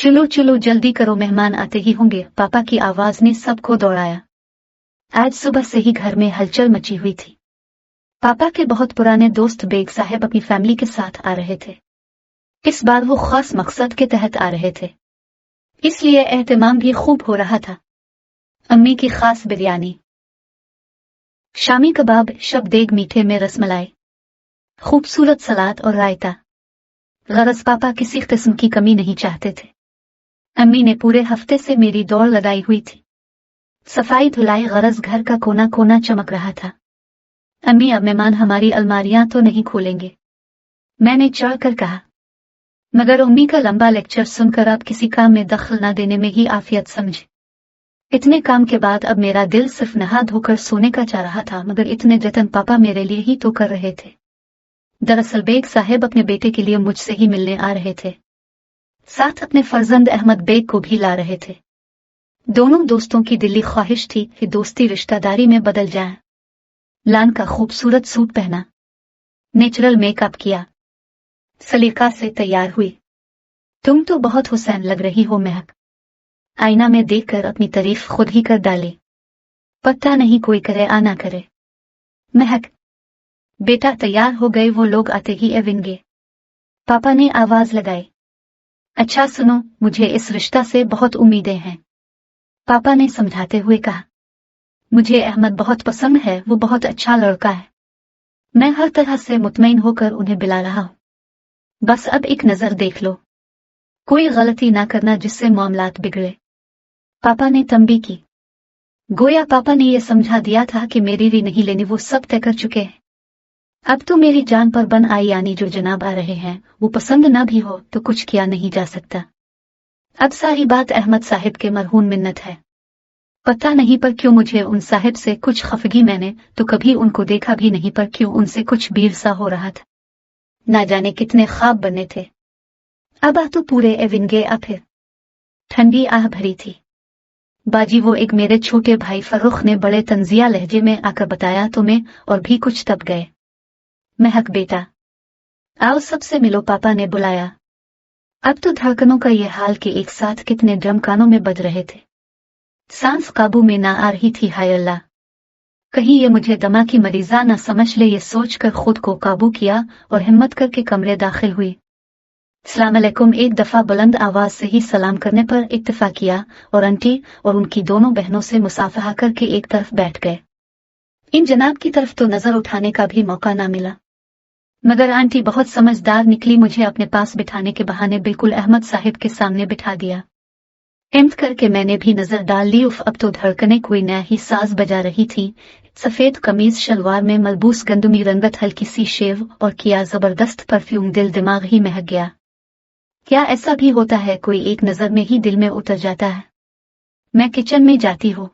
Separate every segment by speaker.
Speaker 1: चलो चलो जल्दी करो, मेहमान आते ही होंगे। पापा की आवाज ने सबको दौड़ाया। आज सुबह से ही घर में हलचल मची हुई थी। पापा के बहुत पुराने दोस्त बेग साहब अपनी फैमिली के साथ आ रहे थे। इस बार वो खास मकसद के तहत आ रहे थे, इसलिए एहतमाम भी खूब हो रहा था। अम्मी की खास बिरयानी, शामी कबाब, शबदेग मीठे में रसमलाई, खूबसूरत सलाद और रायता। गरज पापा किसी किस्म की कमी नहीं चाहते थे। अम्मी ने पूरे हफ्ते से मेरी दौड़ लगाई हुई थी। सफाई धुलाई, गरज घर का कोना कोना चमक रहा था। अम्मी, अब मेहमान हमारी अलमारियां तो नहीं खोलेंगे, मैंने चढ़ कर कहा। मगर अम्मी का लंबा लेक्चर सुनकर अब किसी काम में दखल न देने में ही आफियत समझी। इतने काम के बाद अब मेरा दिल सिर्फ नहा धोकर सोने का चाह रहा था, मगर इतने जतन पापा मेरे लिए ही तो कर रहे थे। दरअसल बेग साहब अपने बेटे के लिए मुझसे ही मिलने आ रहे थे, साथ अपने फर्जंद अहमद बेग को भी ला रहे थे। दोनों दोस्तों की दिली ख्वाहिश थी कि दोस्ती रिश्तेदारी में बदल जाए। लान का खूबसूरत सूट पहना, नेचुरल मेकअप किया, सलीका से तैयार हुई। तुम तो बहुत हुसैन लग रही हो महक, आईना में देखकर अपनी तारीफ खुद ही कर डाली। पता नहीं कोई करे आ ना करे। महक, बेटा तैयार हो गए, वो लोग आते ही एवेंगे, पापा ने आवाज लगाई। अच्छा सुनो, मुझे इस रिश्ता से बहुत उम्मीदें हैं, पापा ने समझाते हुए कहा। मुझे अहमद बहुत पसंद है, वो बहुत अच्छा लड़का है। मैं हर तरह से मुतमईन होकर उन्हें बुला रहा हूं। बस अब एक नजर देख लो, कोई गलती ना करना जिससे मामलात बिगड़े। पापा ने तंबी की। गोया पापा ने यह समझा दिया था कि मेरी री नहीं लेनी, वो सब तय कर चुके हैं। अब तो मेरी जान पर बन आई, यानी जो जनाब आ रहे हैं वो पसंद ना भी हो तो कुछ किया नहीं जा सकता। अब सारी बात अहमद साहिब के मरहूम मिन्नत है। पता नहीं पर क्यों मुझे उन साहिब से कुछ खफगी, मैंने तो कभी उनको देखा भी नहीं, पर क्यों उनसे कुछ भीड़ सा हो रहा था। ना जाने कितने ख्वाब बने थे। अब आ तो पूरे एविनगे आ। फिर ठंडी आह भरी थी। बाजी, वो एक मेरे छोटे भाई फरुख ने बड़े तंजिया लहजे में आकर बताया, तुम्हें और भी कुछ तब गए। महक बेटा आओ सबसे मिलो, पापा ने बुलाया। अब तो धड़कनों का ये हाल कि एक साथ कितने ड्रम कानों में बज रहे थे। सांस काबू में ना आ रही थी। हाय अल्लाह, कहीं ये मुझे दमा की मरीजा न समझ ले, ये सोचकर खुद को काबू किया और हिम्मत करके कमरे दाखिल हुई। अस्सलाम अलैकुम एक दफा बुलंद आवाज से ही सलाम करने पर इत्तेफाक किया और आंटी और उनकी दोनों बहनों से मुसाफहा करके एक तरफ बैठ गए। इन जनाब की तरफ तो नजर उठाने का भी मौका ना मिला, मगर आंटी बहुत समझदार निकली, मुझे अपने पास बिठाने के बहाने बिल्कुल अहमद साहिब के सामने बिठा दिया। हिम्मत करके मैंने भी नजर डाल ली। उफ, अब तो धड़कने कोई नया ही साज बजा रही थी। सफेद कमीज शलवार में मलबूस गंदुमी रंगत, हल्की सी शेव और किया जबरदस्त परफ्यूम, दिल दिमाग ही महक गया। क्या ऐसा भी होता है कोई एक नजर में ही दिल में उतर जाता है। मैं किचन में जाती हूँ।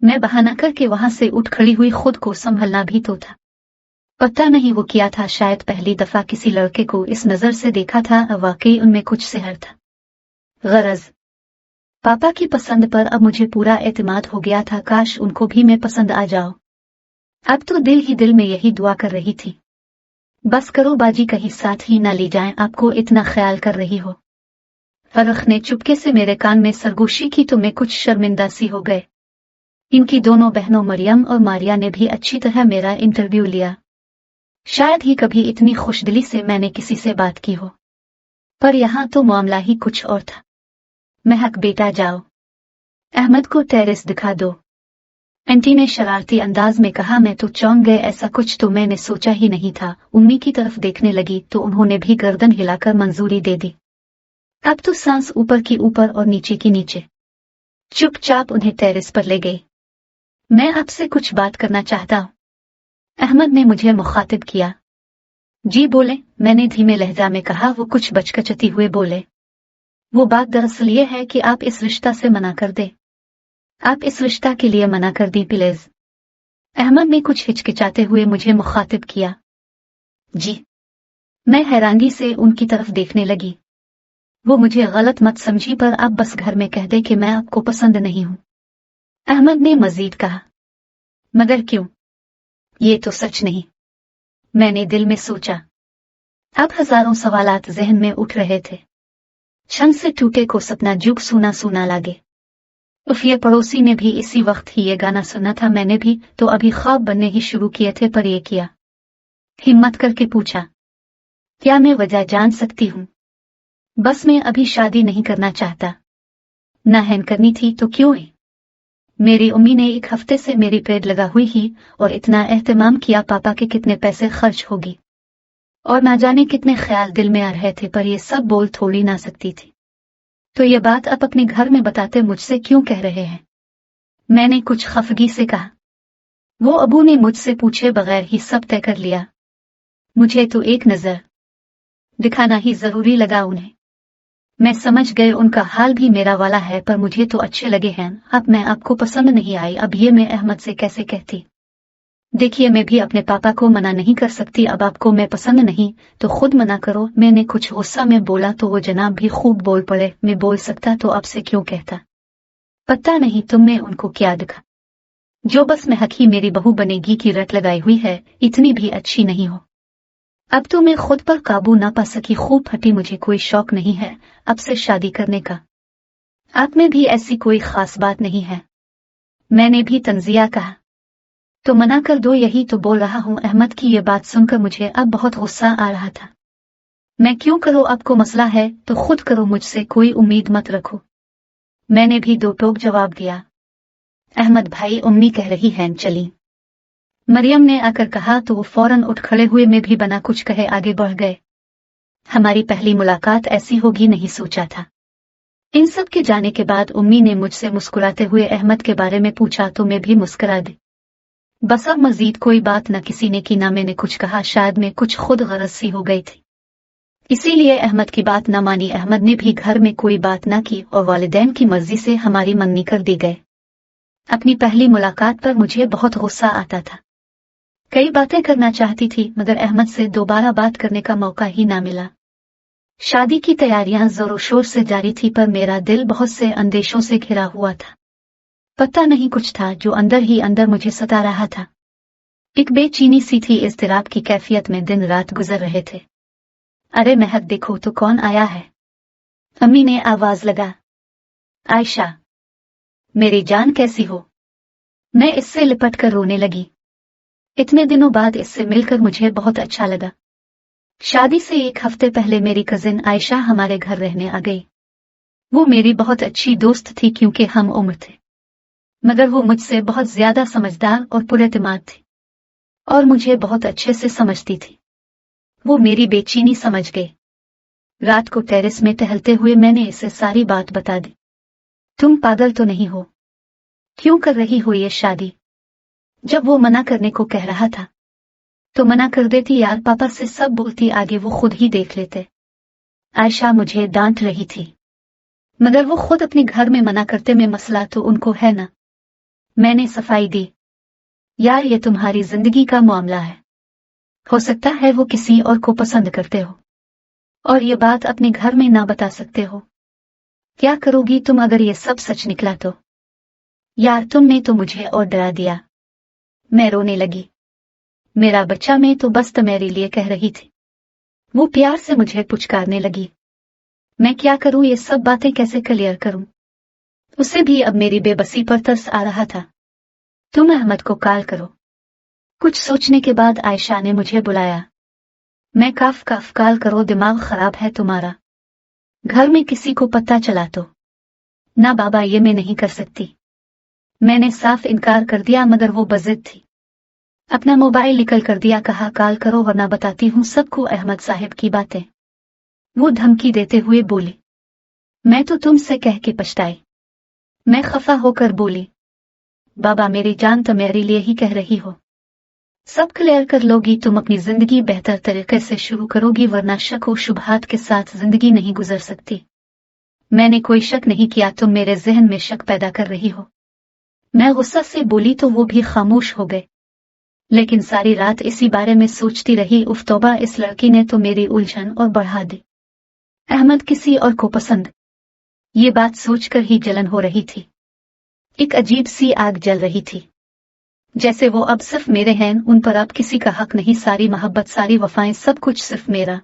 Speaker 1: मैं बहाना करके वहां से उठ खड़ी हुई, खुद को संभलना भी तो था। पता नहीं वो किया था, शायद पहली दफा किसी लड़के को इस नजर से देखा था, वाकई उनमें कुछ सेहर था। गरज पापा की पसंद पर अब मुझे पूरा एतमाद हो गया था, काश उनको भी मैं पसंद आ जाओ। अब तो दिल ही दिल में यही दुआ कर रही थी, बस करो बाजी कहीं साथ ही ना ली जाएं, आपको इतना ख्याल कर रही हो। फरख ने चुपके से मेरे कान में सरगोशी की तो मैं कुछ शर्मिंदा सी हो गए। इनकी दोनों बहनों मरियम और मारिया ने भी अच्छी तरह मेरा इंटरव्यू लिया। शायद ही कभी इतनी खुशदिली से मैंने किसी से बात की हो, पर यहाँ तो मामला ही कुछ और था। महक बेटा जाओ, अहमद को टेरेस दिखा दो, आंटी ने शरारती अंदाज में कहा। मैं तो चौंक गए, ऐसा कुछ तो मैंने सोचा ही नहीं था। उम्मी की तरफ देखने लगी तो उन्होंने भी गर्दन हिलाकर मंजूरी दे दी। अब तो सांस ऊपर की ऊपर और नीचे की नीचे। चुपचाप उन्हें टेरेस पर ले गई। मैं आपसे कुछ बात करना चाहता हूँ, अहमद ने मुझे मुखातिब किया। जी बोले, मैंने धीमे लहजा में कहा। वो कुछ बचकचती हुए बोले, वो बात दरअसल ये है कि आप इस रिश्ता से मना कर दे। आप इस रिश्ता के लिए मना कर दी प्लीज। अहमद ने कुछ हिचकिचाते हुए मुझे मुखातिब किया। जी। मैं हैरानी से उनकी तरफ देखने लगी। वो मुझे गलत मत समझी, पर आप बस घर में कह दे कि मैं आपको पसंद नहीं हूं, अहमद ने मजीद कहा। मगर क्यों? ये तो सच नहीं, मैंने दिल में सोचा। अब हजारों सवालात जहन में उठ रहे थे। क्षण से टूटे को सपना जुग सूना सूना लागे। उफ, ये पड़ोसी ने भी इसी वक्त ही ये गाना सुना था। मैंने भी तो अभी ख्वाब बनने ही शुरू किए थे पर ये किया। हिम्मत करके पूछा, क्या मैं वजह जान सकती हूँ? बस मैं अभी शादी नहीं करना चाहता। नाहन करनी थी तो क्यों है? मेरी अम्मी ने 1 हफ्ते से मेरी पेड़ लगा हुई ही और इतना एहतमाम किया। पापा के कितने पैसे खर्च होगी और ना जाने कितने ख्याल दिल में आ रहे थे, पर ये सब बोल थोड़ी ना सकती थी। तो ये बात आप अपने घर में बताते मुझसे क्यों कह रहे हैं? मैंने कुछ खफगी से कहा। वो अबू ने मुझसे पूछे बगैर ही सब तय कर लिया। मुझे तो एक नजर दिखाना ही जरूरी लगा उन्हें। मैं समझ गए उनका हाल भी मेरा वाला है, पर मुझे तो अच्छे लगे हैं। अब मैं आपको पसंद नहीं आई, अब ये मैं अहमद से कैसे कहती? देखिए, मैं भी अपने पापा को मना नहीं कर सकती। अब आपको मैं पसंद नहीं तो खुद मना करो। मैंने कुछ गुस्सा में बोला तो वो जनाब भी खूब बोल पड़े। मैं बोल सकता तो अब से क्यों कहता? पता नहीं तुमने उनको क्या दिखा जो बस महक ही मेरी बहू बनेगी की रट लगाई हुई है। इतनी भी अच्छी नहीं हो। अब तो मैं खुद पर काबू ना पा सकी, खूब फटी। मुझे कोई शौक नहीं है अब से शादी करने का। आप में भी ऐसी कोई खास बात नहीं है? मैंने भी तंजिया कहा। तो मना कर दो, यही तो बोल रहा हूँ। अहमद की ये बात सुनकर मुझे अब बहुत गुस्सा आ रहा था। मैं क्यों करूँ? आपको मसला है तो खुद करो, मुझसे कोई उम्मीद मत रखो। मैंने भी 2 टोक जवाब दिया। अहमद भाई, उम्मी कह रही हैं चली। मरियम ने आकर कहा तो वो फौरन उठ खड़े हुए। में भी बना कुछ कहे आगे बढ़ गए। हमारी पहली मुलाकात ऐसी होगी नहीं सोचा था। इन सब के जाने के बाद उम्मी ने मुझसे मुस्कुराते हुए अहमद के बारे में पूछा तो मैं भी मुस्कुरा दी। बस अब मजीद कोई बात न किसी ने की ना मैंने कुछ कहा। शायद मैं कुछ खुद गरज सी हो गई थी, इसीलिए अहमद की बात न मानी। अहमद ने भी घर में कोई बात न की और वालिदैन की मर्जी से हमारी मंगनी कर दी गए। अपनी पहली मुलाकात पर मुझे बहुत गुस्सा आता था। कई बातें करना चाहती थी मगर अहमद से दोबारा बात करने का मौका ही ना मिला। शादी की तैयारियां जोरों शोर से जारी थी, पर मेरा दिल बहुत से अंदेशों से घिरा हुआ था। पता नहीं कुछ था जो अंदर ही अंदर मुझे सता रहा था। एक बेचैनी सी थी, इज़्तिराब की कैफियत में दिन रात गुजर रहे थे। अरे महक, देखो तो कौन आया है? अम्मी ने आवाज लगा। आयशा, मेरी जान कैसी हो? मैं इससे लिपट कर रोने लगी। इतने दिनों बाद इससे मिलकर मुझे बहुत अच्छा लगा। शादी से 1 हफ्ते पहले मेरी कजिन आयशा हमारे घर रहने आ गई। वो मेरी बहुत अच्छी दोस्त थी क्योंकि हम उम्र थे, मगर वो मुझसे बहुत ज्यादा समझदार और पुरएतमाद थी और मुझे बहुत अच्छे से समझती थी। वो मेरी बेचैनी समझ गई। रात को टेरेस में टहलते हुए मैंने इसे सारी बात बता दी। तुम पागल तो नहीं हो? क्यों कर रही हो ये शादी? जब वो मना करने को कह रहा था तो मना कर देती यार। पापा से सब बोलती, आगे वो खुद ही देख लेते। आयशा मुझे डांट रही थी, मगर वो खुद अपने घर में मना करते में मसला तो उनको है ना। मैंने सफाई दी, यार ये तुम्हारी जिंदगी का मामला है। हो सकता है वो किसी और को पसंद करते हो और ये बात अपने घर में ना बता सकते हो। क्या करोगी तुम अगर ये सब सच निकला तो? यार तुमने तो मुझे और डरा दिया। मैं रोने लगी। मेरा बच्चा, मैं तो बस तुम्हारे लिए कह रही थी। वो प्यार से मुझे पुचकारने लगी। मैं क्या करूं, ये सब बातें कैसे क्लियर करूं? उसे भी अब मेरी बेबसी पर तरस आ रहा था। तुम अहमद को कॉल करो। कुछ सोचने के बाद आयशा ने मुझे बुलाया। मैं काफ कॉल करो, दिमाग खराब है तुम्हारा? घर में किसी को पता चला तो? ना बाबा, ये मैं नहीं कर सकती। मैंने साफ इनकार कर दिया मगर वो बजिद थी। अपना मोबाइल निकल कर दिया, कहा कॉल करो वरना बताती हूँ सबको अहमद साहब की बातें। वो धमकी देते हुए बोली। मैं तो तुमसे कह के पछताई। मैं खफा होकर बोली, बाबा मेरी जान तो मेरे लिए ही कह रही हो। सब क्लियर कर लोगी, तुम अपनी जिंदगी बेहतर तरीके से शुरू करोगी, वरना शक व शुबहात के साथ जिंदगी नहीं गुजर सकती। मैंने कोई शक नहीं किया, तुम मेरे जहन में शक पैदा कर रही हो। मैं गुस्सा से बोली तो वो भी खामोश हो गए। लेकिन सारी रात इसी बारे में सोचती रही। उफ तौबा, इस लड़की ने तो मेरी उलझन और बढ़ा दी। अहमद किसी और को पसंद, ये बात सोचकर ही जलन हो रही थी। एक अजीब सी आग जल रही थी, जैसे वो अब सिर्फ मेरे हैं, उन पर अब किसी का हक नहीं। सारी मोहब्बत, सारी वफाएं, सब कुछ सिर्फ मेरा।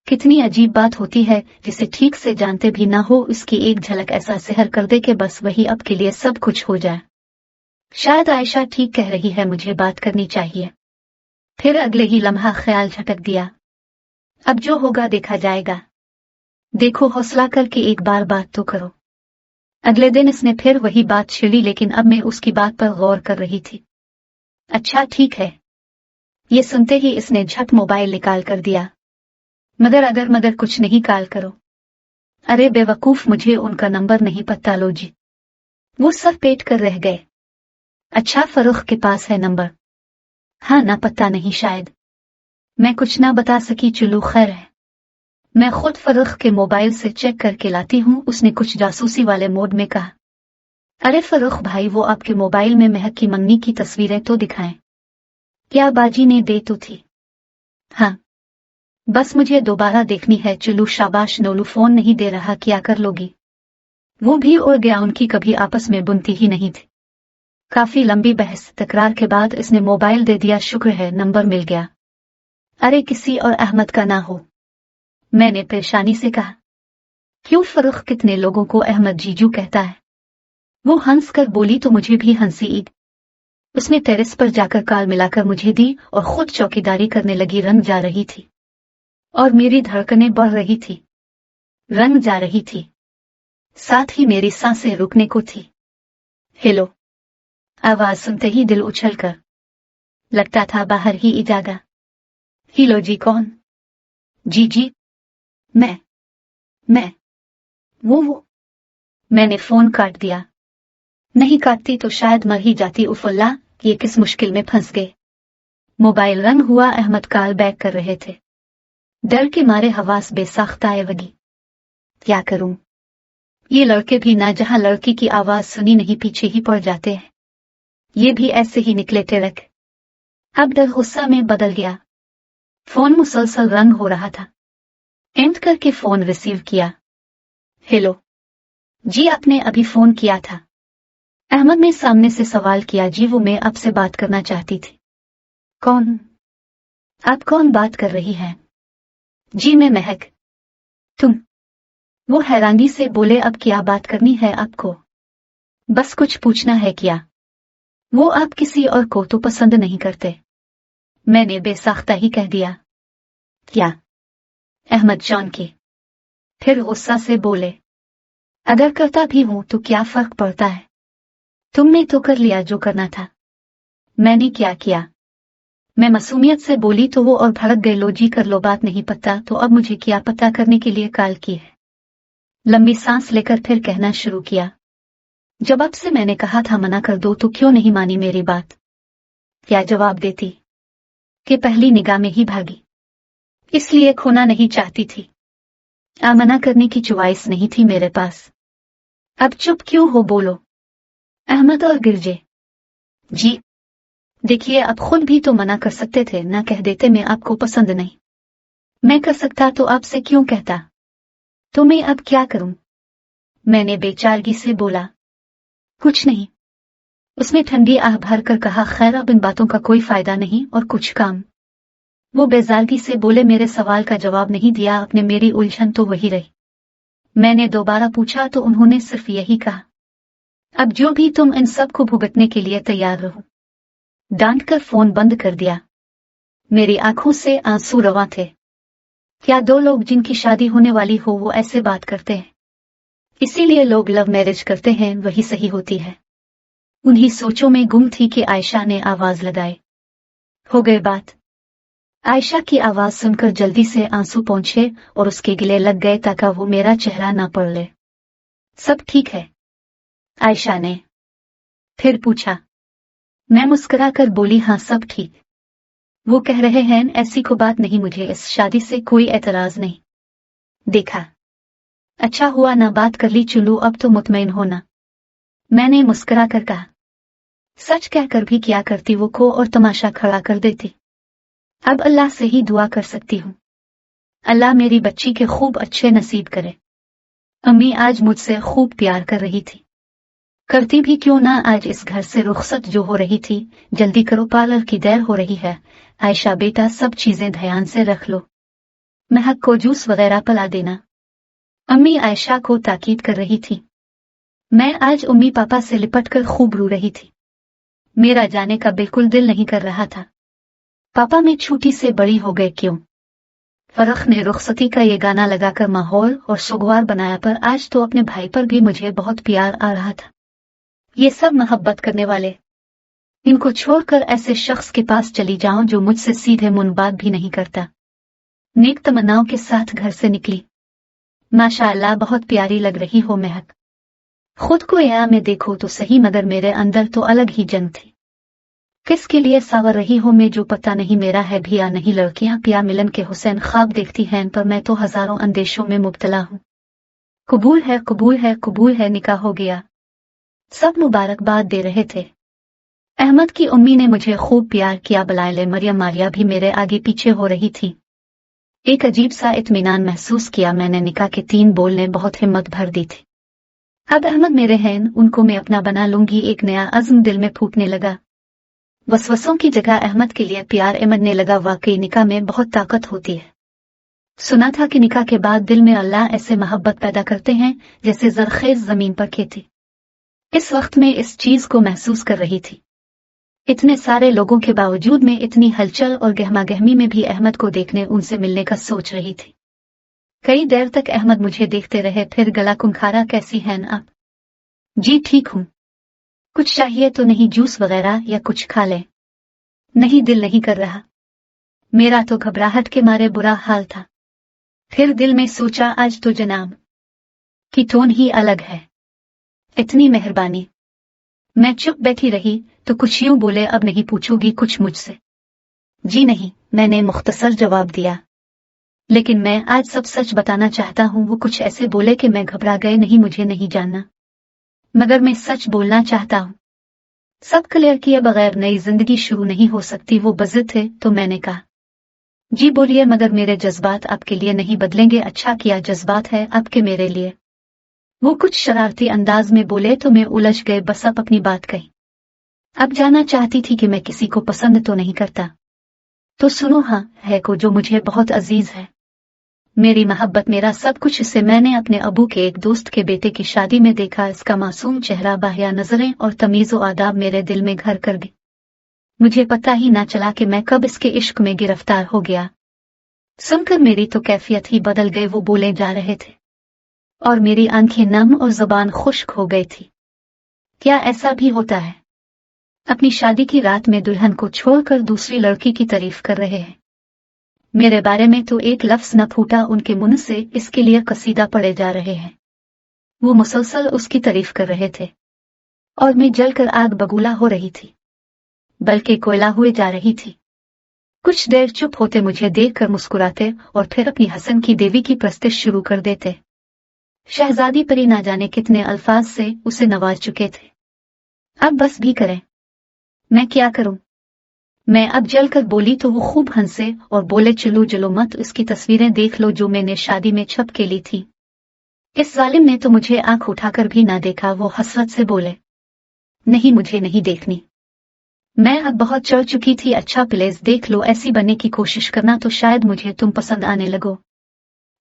Speaker 1: कितनी अजीब बात होती है जिसे ठीक से जानते भी ना हो, उसकी एक झलक ऐसा सहर कर दे कि बस वही अब के लिए सब कुछ हो जाए। शायद आयशा ठीक कह रही है, मुझे बात करनी चाहिए। फिर अगले ही लम्हा ख्याल झटक दिया, अब जो होगा देखा जाएगा। देखो, हौसला करके एक बार बात तो करो। अगले दिन इसने फिर वही बात छेड़ी, लेकिन अब मैं उसकी बात पर गौर कर रही थी। अच्छा ठीक है, ये सुनते ही इसने झट मोबाइल निकाल कर दिया। मगर कुछ नहीं कॉल करो। अरे बेवकूफ, मुझे उनका नंबर नहीं पता। लो जी। वो सर पेट कर रह गए। अच्छा, फरूख के पास है नंबर? हाँ ना, पता नहीं शायद। मैं कुछ ना बता सकी। चलो खैर है, मैं खुद फरूख के मोबाइल से चेक करके लाती हूँ, उसने कुछ जासूसी वाले मोड में कहा। अरे फरूख भाई, वो आपके मोबाइल में महक की मंगनी की तस्वीरें तो दिखाएं। क्या बाजी ने दे तो थी? हाँ, बस मुझे दोबारा देखनी है। चलू शाबाश नोलू, फोन नहीं दे रहा, क्या कर लोगी? वो भी उड़ गया, उनकी कभी आपस में बुनती ही नहीं थी। काफी लंबी बहस तकरार के बाद इसने मोबाइल दे दिया। शुक्र है नंबर मिल गया। अरे किसी और अहमद का ना हो, मैंने परेशानी से कहा। क्यों फरूख, कितने लोगों को अहमद जीजू कहता है? वो हंस कर बोली, तो मुझे भी हंसी ईद। उसने टेरेस पर जाकर कॉल मिलाकर मुझे दी और खुद चौकीदारी करने लगी। रंग जा रही थी और मेरी धड़कनें बढ़ रही थी। रंग जा रही थी, साथ ही मेरी सांसें रुकने को थी। हेलो, आवाज सुनते ही दिल उछलकर लगता था बाहर ही ई जागा। हिलो जी, कौन? जी, मैं वो मैंने फोन काट दिया। नहीं काटती तो शायद मर ही जाती। उफल्ला, ये किस मुश्किल में फंस गए। मोबाइल रंग हुआ। अहमद कॉल बैक कर रहे थे। डर के मारे हवास बेसाख्ता आए वगी। क्या करूं? ये लड़के भी ना जहां लड़की की आवाज सुनी नहीं पीछे ही पड़ जाते हैं। ये भी ऐसे ही निकले टेरक। अब डर गुस्सा में बदल गया। फोन मुसलसल रंग हो रहा था। एंड करके फोन रिसीव किया। हेलो जी, आपने अभी फोन किया था? अहमद ने सामने से सवाल किया। जी, वो मैं आपसे बात करना चाहती थी। कौन? आप कौन बात कर रही हैं? जी मैं महक। तुम? वो हैरानी से बोले। अब क्या बात करनी है आपको? बस कुछ पूछना है। क्या वो आप किसी और को तो पसंद नहीं करते? मैंने बेसाख्ता ही कह दिया। क्या? अहमद जान के फिर गुस्सा से बोले, अगर करता भी हूं तो क्या फर्क पड़ता है? तुमने तो कर लिया जो करना था। मैंने क्या किया? मैं मासूमियत से बोली तो वो और भड़क गए। लो जी, कर लो बात, नहीं पता तो अब मुझे क्या पता करने के लिए कॉल की है। लंबी सांस लेकर फिर कहना शुरू किया, जब आपसे मैंने कहा था मना कर दो तो क्यों नहीं मानी मेरी बात? क्या जवाब देती कि पहली निगाह में ही भागी, इसलिए खोना नहीं चाहती थी। मना करने की चॉइस नहीं थी मेरे पास। अब चुप क्यों हो, बोलो। अहमद और गिरजे। जी देखिए, आप खुद भी तो मना कर सकते थे ना, कह देते मैं आपको पसंद नहीं। मैं कर सकता तो आपसे क्यों कहता? तो मैं अब क्या करूं? मैंने बेचारगी से बोला। कुछ नहीं। उसने ठंडी आह भर कर कहा, खैर अब इन बातों का कोई फायदा नहीं और कुछ काम। वो बेजारगी से बोले, मेरे सवाल का जवाब नहीं दिया आपने, मेरी उलझन तो वही रही। मैंने दोबारा पूछा तो उन्होंने सिर्फ यही कहा, अब जो भी तुम इन सब को भुगतने के लिए तैयार रहो। डांट कर फोन बंद कर दिया। मेरी आंखों से आंसू रवां थे। क्या दो लोग जिनकी शादी होने वाली हो वो ऐसे बात करते हैं? इसीलिए लोग लव मैरिज करते हैं, वही सही होती है। उन्हीं सोचों में गुम थी कि आयशा ने आवाज लगाई। हो गए बात। आयशा की आवाज सुनकर जल्दी से आंसू पहुंचे और उसके गले लग गए ताकि वो मेरा चेहरा ना पढ़ ले। सब ठीक है? आयशा ने फिर पूछा। मैं मुस्कुरा कर बोली, हाँ सब ठीक। वो कह रहे हैं ऐसी को बात नहीं, मुझे इस शादी से कोई एतराज नहीं। देखा, अच्छा हुआ ना बात कर ली। चलो अब तो मुतमईन होना, मैंने मुस्कुरा कर कहा। सच कहकर भी क्या करती वो को और तमाशा खड़ा कर देती। अब अल्लाह से ही दुआ कर सकती हूँ, अल्लाह मेरी बच्ची के खूब अच्छे नसीब करे। अम्मी आज मुझसे खूब प्यार कर रही थी। करती भी क्यों ना, आज इस घर से रुखसत जो हो रही थी। जल्दी करो, पार्लर की देर हो रही है। आयशा बेटा सब चीजें ध्यान से रख लो। महक को जूस वगैरह पिला देना। अम्मी आयशा को ताकीद कर रही थी। मैं आज उम्मी पापा से लिपटकर खूब रो रही थी। मेरा जाने का बिल्कुल दिल नहीं कर रहा था। पापा में छोटी से बड़ी हो गए क्यों? फरख ने रुखसती का ये गाना लगाकर माहौल और सुगवार बनाया, पर आज तो अपने भाई पर भी मुझे बहुत प्यार आ रहा था। ये सब मोहब्बत करने वाले, इनको छोड़कर ऐसे शख्स के पास चली जाऊं जो मुझसे सीधे मुंह बात भी नहीं करता। नेक तमन्नाओं के साथ घर से निकली। माशाअल्लाह बहुत प्यारी लग रही हो महक। खुद को या में देखो तो सही, मगर मेरे अंदर तो अलग ही जंग थी। किसके लिए सावर रही हो मैं जो पता नहीं मेरा है भी या नहीं। लड़कियां प्यार मिलन के हुसैन ख्वाब देखती हैं, पर मैं तो हजारों अंदेशों में मुब्तला हूं। कबूल है कबूल है कबूल है, निकाह हो गया। सब मुबारकबाद दे रहे थे। अहमद की उम्मी ने मुझे खूब प्यार किया। बलाइले मरियम मारिया भी मेरे आगे पीछे हो रही थी। एक अजीब सा इत्मीनान महसूस किया। मैंने निकाह के 3 बोलने बहुत हिम्मत भर दी थी। अब अहमद मेरे हैं, उनको मैं अपना बना लूंगी। एक नया अज़्म दिल में फूटने लगा। वसवसों की जगह अहमद के लिए प्यार इमड़ने लगा। वाकई निकाह में बहुत ताकत होती है। सुना था कि निकाह के बाद दिल में अल्लाह ऐसे मोहब्बत पैदा करते हैं जैसे जरखेज जमीन पर खेती। इस वक्त में इस चीज को महसूस कर रही थी। इतने सारे लोगों के बावजूद में इतनी हलचल और गहमा गहमी में भी अहमद को देखने, उनसे मिलने का सोच रही थी। कई देर तक अहमद मुझे देखते रहे, फिर गला कुंखारा। कैसी हैं आप? जी ठीक हूं। कुछ चाहिए तो नहीं? जूस वगैरह या कुछ खा ले? नहीं, दिल नहीं कर रहा। मेरा तो घबराहट के मारे बुरा हाल था। फिर दिल में सोचा आज तो जनाब की टोन ही अलग है। इतनी मेहरबानी। मैं चुप बैठी रही तो कुछ यूं बोले, अब नहीं पूछोगी कुछ मुझसे? जी नहीं, मैंने मुख्तसर जवाब दिया। लेकिन मैं आज सब सच बताना चाहता हूं। वो कुछ ऐसे बोले कि मैं घबरा गए। नहीं, मुझे नहीं जानना, मगर मैं सच बोलना चाहता हूं। सब क्लियर किए बगैर नई जिंदगी शुरू नहीं हो सकती। वो बज़िद थे तो मैंने कहा जी बोलिए, मगर मेरे जज्बात आपके लिए नहीं बदलेंगे। अच्छा किया, जज्बात है आपके मेरे लिए। वो कुछ शरारती अंदाज में बोले तो मैं उलझ गए। बस अब अपनी बात कही। अब जानना चाहती थी कि मैं किसी को पसंद तो नहीं करता। तो सुनो, हाँ है को जो मुझे बहुत अजीज है। मेरी मोहब्बत, मेरा सब कुछ। इसे मैंने अपने अबू के एक दोस्त के बेटे की शादी में देखा। इसका मासूम चेहरा, बाहिया नजरें और तमीज़ो आदाब मेरे दिल में घर कर गए। मुझे पता ही ना चला कि मैं कब इसके इश्क में गिरफ्तार हो गया। सुनकर मेरी तो कैफियत ही बदल गई। वो बोले जा रहे थे और मेरी आंखें नम और जुबान खुश्क हो गई थी। क्या ऐसा भी होता है? अपनी शादी की रात में दुल्हन को छोड़कर दूसरी लड़की की तारीफ कर रहे हैं। मेरे बारे में तो एक लफ्ज न फूटा उनके मुंह से। इसके लिए कसीदा पढ़े जा रहे हैं। वो मुसलसल उसकी तारीफ कर रहे थे और मैं जलकर आग बबूला हो रही थी, बल्कि कोयला हुए जा रही थी। कुछ देर चुप होते, मुझे देखकर मुस्कुराते और फिर अपनी हसन की देवी की प्रस्तिश शुरू कर देते। शहजादी परी ना जाने कितने अल्फाज से उसे नवाज चुके थे। अब बस भी करें, मैं क्या करूं? मैं अब जलकर बोली तो वो खूब हंसे और बोले चलो जलो मत, उसकी तस्वीरें देख लो जो मैंने शादी में छप के ली थी। इस जालिम ने तो मुझे आंख उठाकर भी ना देखा। वो हसरत से बोले नहीं, मुझे नहीं देखनी। मैं अब बहुत चढ़ चुकी थी। अच्छा प्लीज देख लो, ऐसी बनने की कोशिश करना तो शायद मुझे तुम पसंद आने लगो।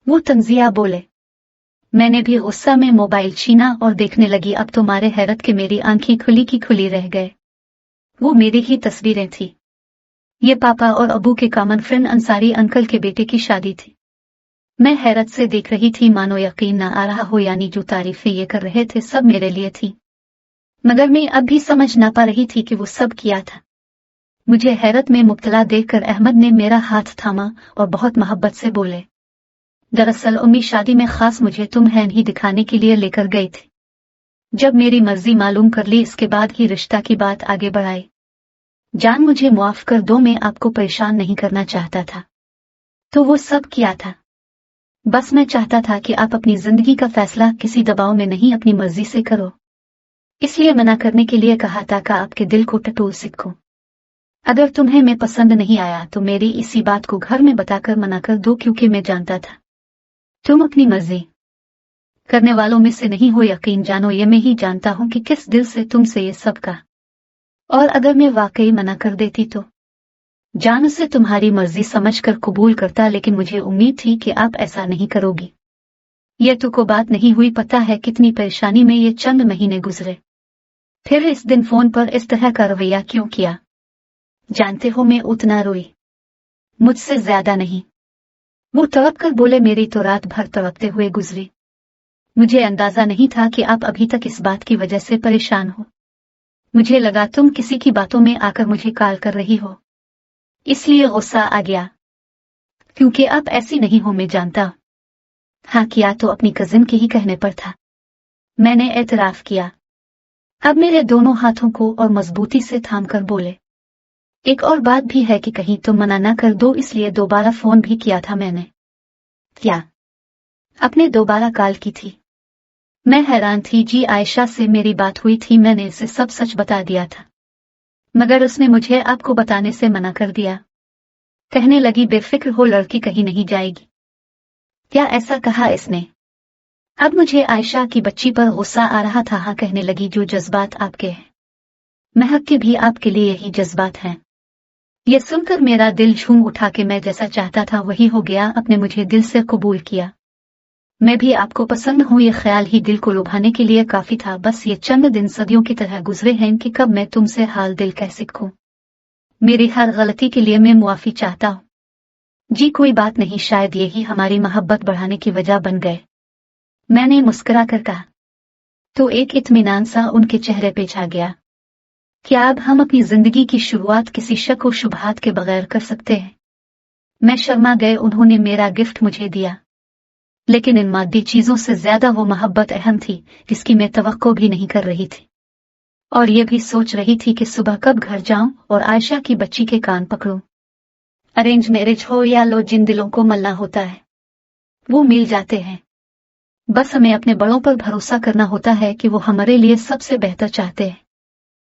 Speaker 1: वो तंजिया बोले। मैंने भी गुस्सा में मोबाइल छीना और देखने लगी। अब तो मारे हैरत के मेरी आंखें खुली की खुली रह गए। वो मेरी ही तस्वीरें थी। ये पापा और अबू के कॉमन फ्रेंड अंसारी अंकल के बेटे की शादी थी। मैं हैरत से देख रही थी, मानो यकीन ना आ रहा हो। यानी जो तारीफें ये कर रहे थे सब मेरे लिए थी, मगर मैं अब भी समझ ना पा रही थी कि वो सब किया था। मुझे हैरत में मुब्तला देखकर अहमद ने मेरा हाथ थामा और बहुत मोहब्बत से बोले दरअसल उम्मी शादी में खास मुझे तुम हैं ही दिखाने के लिए लेकर गई थी। जब मेरी मर्जी मालूम कर ली, इसके बाद ही रिश्ता की बात आगे बढ़ाई। जान मुझे मुआफ कर दो, मैं आपको परेशान नहीं करना चाहता था। तो वो सब किया था। बस मैं चाहता था कि आप अपनी जिंदगी का फैसला किसी दबाव में नहीं, अपनी मर्जी से करो। इसलिए मना करने के लिए कहा था कि आपके दिल को टटोल सको। अगर तुम्हें मैं पसंद नहीं आया तो मेरी इसी बात को घर में बताकर मना कर दो, क्योंकि मैं जानता था तुम अपनी मर्जी करने वालों में से नहीं हो। यकीन जानो, ये मैं ही जानता हूं कि किस दिल से तुमसे ये सब कहा। और अगर मैं वाकई मना कर देती तो जान उसे तुम्हारी मर्जी समझकर कबूल करता, लेकिन मुझे उम्मीद थी कि आप ऐसा नहीं करोगी। ये तो को बात नहीं हुई, पता है कितनी परेशानी में ये चंद महीने गुजरे। फिर इस दिन फोन पर इस तरह का रवैया क्यों किया? जानते हो मैं उतना रोई, मुझसे ज्यादा नहीं। वो तड़प कर बोले, मेरी तो रात भर तड़पते हुए गुजरी। मुझे अंदाजा नहीं था कि आप अभी तक इस बात की वजह से परेशान हो। मुझे लगा तुम किसी की बातों में आकर मुझे कॉल कर रही हो, इसलिए गुस्सा आ गया। क्योंकि आप ऐसी नहीं हो मैं जानता। हाँ किया तो अपनी कजिन के ही कहने पर था। मैंने एतराफ किया। अब मेरे दोनों हाथों को और मजबूती से थाम कर बोले, एक और बात भी है कि कहीं तुम मना ना कर दो, इसलिए दोबारा फोन भी किया था मैंने। क्या आपने दोबारा कॉल की थी? मैं हैरान थी। जी आयशा से मेरी बात हुई थी, मैंने इसे सब सच बता दिया था, मगर उसने मुझे आपको बताने से मना कर दिया। कहने लगी, बेफिक्र हो, लड़की कहीं नहीं जाएगी। क्या ऐसा कहा इसने? अब मुझे आयशा की बच्ची पर गुस्सा आ रहा था। हाँ कहने लगी, जो जज्बात आपके हैं महक के भी आपके लिए यही जज्बात हैं। यह सुनकर मेरा दिल झूम उठा कि मैं जैसा चाहता था वही हो गया। आपने मुझे दिल से कबूल किया, मैं भी आपको पसंद हूँ। ये ख्याल ही दिल को लुभाने के लिए काफी था। बस ये चंद दिन सदियों की तरह गुजरे हैं कि कब मैं तुमसे हाल दिल कह सकूं। मेरी हर गलती के लिए मैं मुआफी चाहता हूँ। जी कोई बात नहीं, शायद यही हमारी मोहब्बत बढ़ाने की वजह बन गए, मैंने मुस्कुरा कर कहा। तो एक इत्मीनान सा उनके चेहरे पे छा गया। क्या अब हम अपनी जिंदगी की शुरुआत किसी शक और शुबहात के बगैर कर सकते हैं? मैं शर्मा गए। उन्होंने मेरा गिफ्ट मुझे दिया, लेकिन इन मादी चीजों से ज्यादा वो मोहब्बत अहम थी जिसकी मैं तवक्को भी नहीं कर रही थी। और ये भी सोच रही थी कि सुबह कब घर जाऊं और आयशा की बच्ची के कान पकड़ूं। अरेंज मैरिज हो या लो, जिन दिलों को मलना होता है वो मिल जाते हैं। बस हमें अपने बड़ों पर भरोसा करना होता है कि वो हमारे लिए सबसे बेहतर चाहते हैं।